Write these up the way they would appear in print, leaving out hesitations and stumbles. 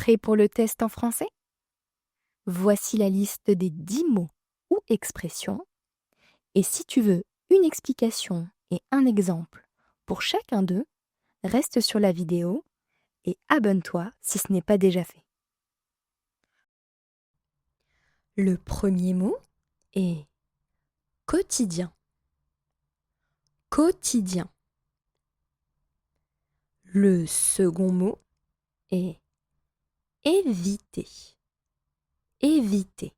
Prêt pour le test en français? Voici la liste des 10 mots ou expressions. Et si tu veux une explication et un exemple pour chacun d'eux, reste sur la vidéo et abonne-toi si ce n'est pas déjà fait. Le premier mot est quotidien. Quotidien. Le second mot est éviter. Éviter.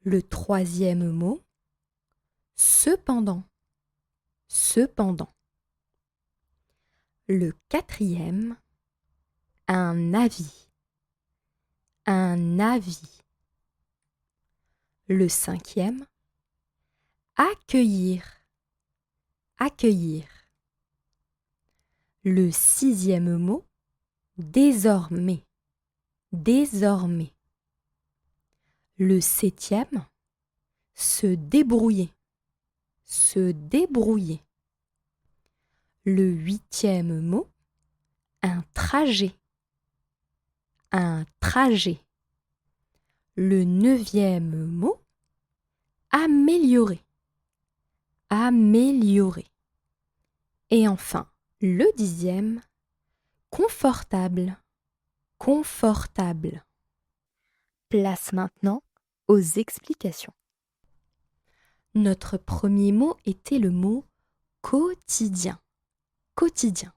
Le troisième mot, cependant. Cependant. Le quatrième, un avis. Un avis. Le cinquième, accueillir. Accueillir. Le sixième mot, désormais. Désormais. Le septième, se débrouiller. Se débrouiller. Le huitième mot, un trajet. Un trajet. Le neuvième mot, améliorer. Améliorer. Et enfin, le dixième, confortable. Confortable. Place maintenant aux explications. Notre premier mot était le mot quotidien. Quotidien.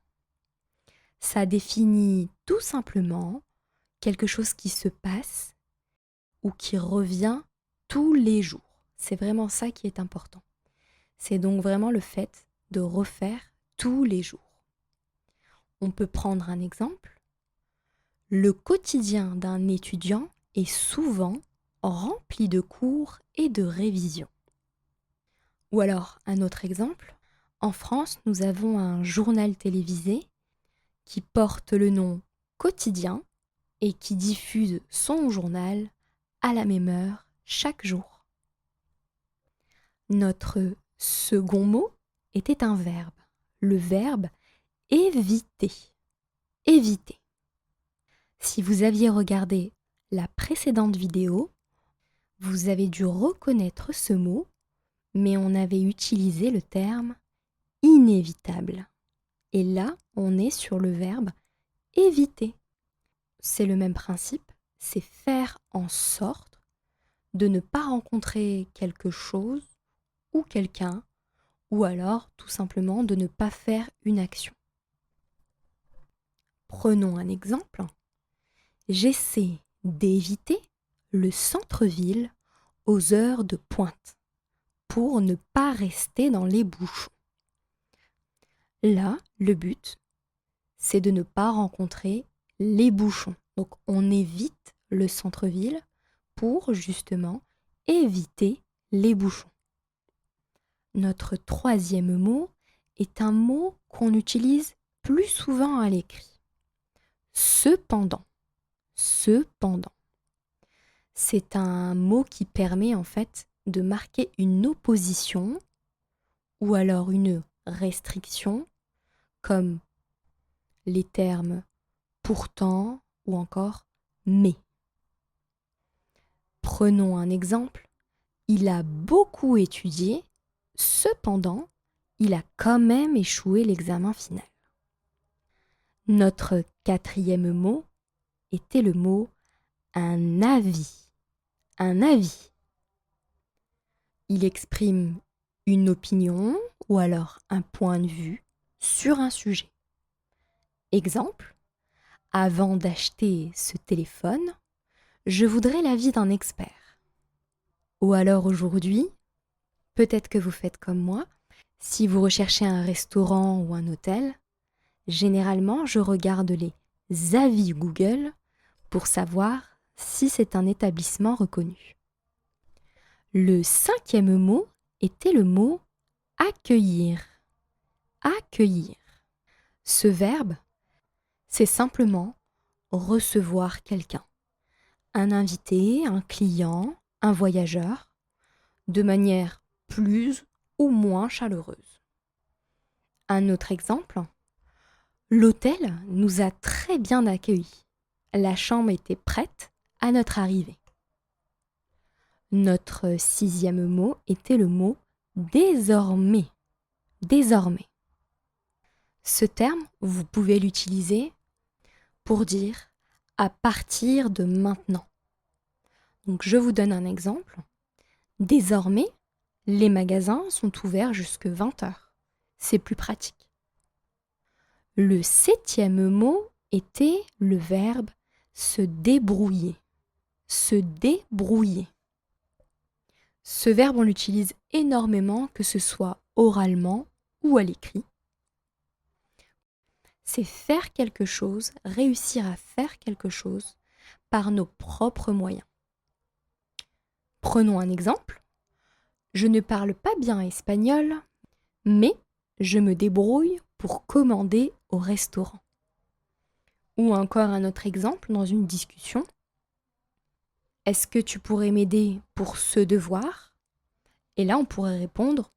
Ça définit tout simplement quelque chose qui se passe ou qui revient tous les jours. C'est vraiment ça qui est important. C'est donc vraiment le fait de refaire tous les jours. On peut prendre un exemple. Le quotidien d'un étudiant est souvent rempli de cours et de révisions. Ou alors, un autre exemple. En France, nous avons un journal télévisé qui porte le nom Quotidien et qui diffuse son journal à la même heure chaque jour. Notre second mot était un verbe, le verbe éviter. Éviter. Si vous aviez regardé la précédente vidéo, vous avez dû reconnaître ce mot, mais on avait utilisé le terme inévitable. Et là, on est sur le verbe éviter. C'est le même principe, c'est faire en sorte de ne pas rencontrer quelque chose ou quelqu'un, ou alors tout simplement de ne pas faire une action. Prenons un exemple. J'essaie d'éviter le centre-ville aux heures de pointe pour ne pas rester dans les bouchons. Là, le but, c'est de ne pas rencontrer les bouchons. Donc, on évite le centre-ville pour justement éviter les bouchons. Notre troisième mot est un mot qu'on utilise plus souvent à l'écrit. Cependant. Cependant. C'est un mot qui permet en fait de marquer une opposition ou alors une restriction comme les termes pourtant ou encore mais. Prenons un exemple. Il a beaucoup étudié, cependant, il a quand même échoué l'examen final. Notre quatrième mot était le mot un avis. Un avis. Il exprime une opinion ou alors un point de vue sur un sujet. Exemple, avant d'acheter ce téléphone, je voudrais l'avis d'un expert. Ou alors aujourd'hui, peut-être que vous faites comme moi, si vous recherchez un restaurant ou un hôtel, généralement je regarde les avis Google pour savoir si c'est un établissement reconnu. Le cinquième mot était le mot accueillir. Accueillir. Ce verbe, c'est simplement recevoir quelqu'un. Un invité, un client, un voyageur, de manière plus ou moins chaleureuse. Un autre exemple, L'hôtel nous a très bien accueillis. La chambre était prête à notre arrivée. Notre 6e mot était le mot désormais. Désormais. Ce terme, vous pouvez l'utiliser pour dire à partir de maintenant. Donc je vous donne un exemple. Désormais, les magasins sont ouverts jusque 20h. C'est plus pratique. Le 7e mot était le verbe se débrouiller. Se débrouiller. Ce verbe, on l'utilise énormément, que ce soit oralement ou à l'écrit. C'est faire quelque chose, réussir à faire quelque chose par nos propres moyens. Prenons un exemple. Je ne parle pas bien espagnol, mais je me débrouille pour commander au restaurant. Ou encore un autre exemple dans une discussion. Est-ce que tu pourrais m'aider pour ce devoir? Et là, on pourrait répondre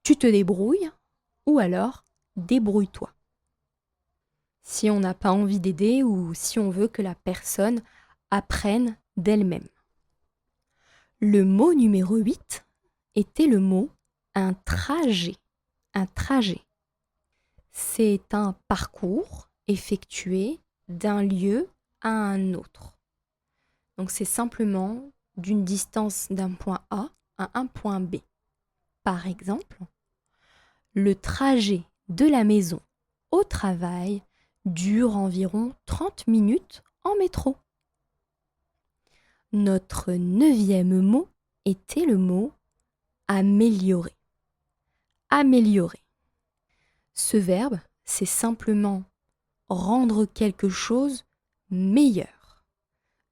tu te débrouilles ou alors débrouille-toi. Si on n'a pas envie d'aider ou si on veut que la personne apprenne d'elle-même. Le mot numéro 8 était le mot un trajet. Un trajet. C'est un parcours effectué d'un lieu à un autre. Donc c'est simplement d'une distance d'un point A à un point B. Par exemple, le trajet de la maison au travail dure environ 30 minutes en métro. Notre 9e mot était le mot améliorer. Améliorer. Ce verbe, c'est simplement rendre quelque chose meilleur,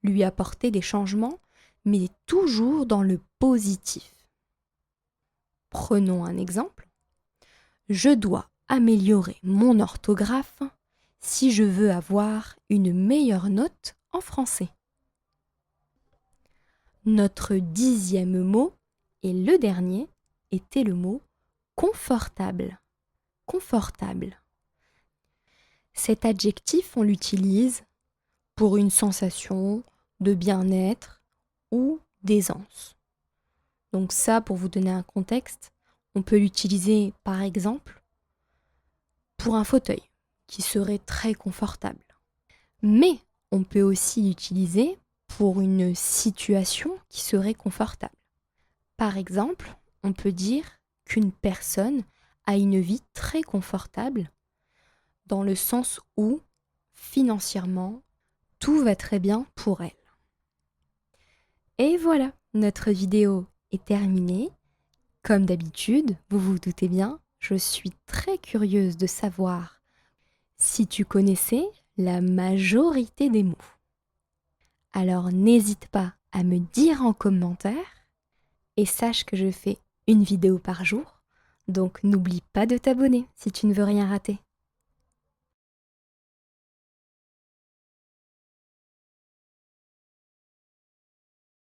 lui apporter des changements, mais toujours dans le positif. Prenons un exemple. Je dois améliorer mon orthographe si je veux avoir une meilleure note en français. Notre 10e mot, et le dernier, était le mot confortable. Confortable. Cet adjectif, on l'utilise pour une sensation de bien-être ou d'aisance. Donc ça, pour vous donner un contexte, on peut l'utiliser par exemple pour un fauteuil qui serait très confortable. Mais on peut aussi l'utiliser pour une situation qui serait confortable. Par exemple, on peut dire qu'une personne a une vie très confortable dans le sens où, financièrement, tout va très bien pour elle. Et voilà, notre vidéo est terminée. Comme d'habitude, vous vous doutez bien, je suis très curieuse de savoir si tu connaissais la majorité des mots. Alors n'hésite pas à me dire en commentaire et sache que je fais une vidéo par jour, donc n'oublie pas de t'abonner si tu ne veux rien rater.